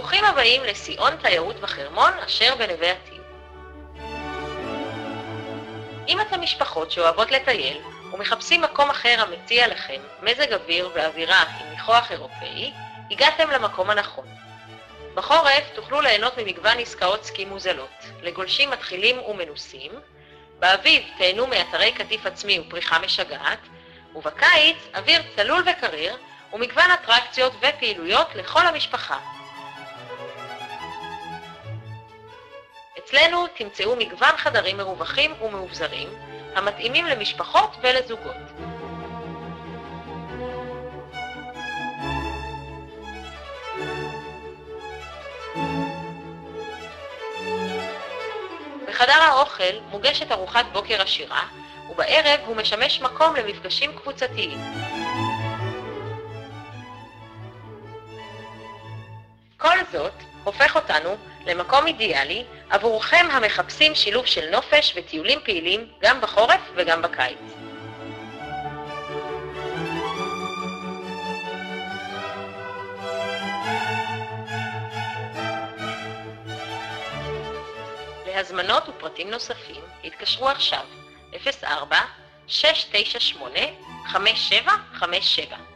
ברוכים הבאים לסיון תיירות בחרמון אשר בנווה עתיד. אם אתם משפחות שאוהבות לטייל ומחפשים מקום אחר המציע לכם מזג אוויר ואווירה עם ניחוח אירופאי, הגעתם למקום הנכון. בחורף תוכלו ליהנות ממגוון עסקאות סקי מוזלות, לגולשים מתחילים ומנוסים, באביב תהנו מאתרי קטיף עצמי ופריחה משגעת, ובקיץ אוויר צלול וקריר ומגוון אטרקציות ופעילויות לכל המשפחה. אצלנו תמצאו מגוון חדרים מרווחים ומאובזרים, המתאימים למשפחות ולזוגות. בחדר האוכל מוגשת ארוחת בוקר עשירה, ובערב הוא משמש מקום למפגשים קבוצתיים. כל זאת הופך אותנו למקום אידיאלי עבורכם המחפשים שילוב של נופש וטיולים פעילים גם בחורף וגם בקיץ. להזמנות ופרטים נוספים התקשרו עכשיו 04-698-5757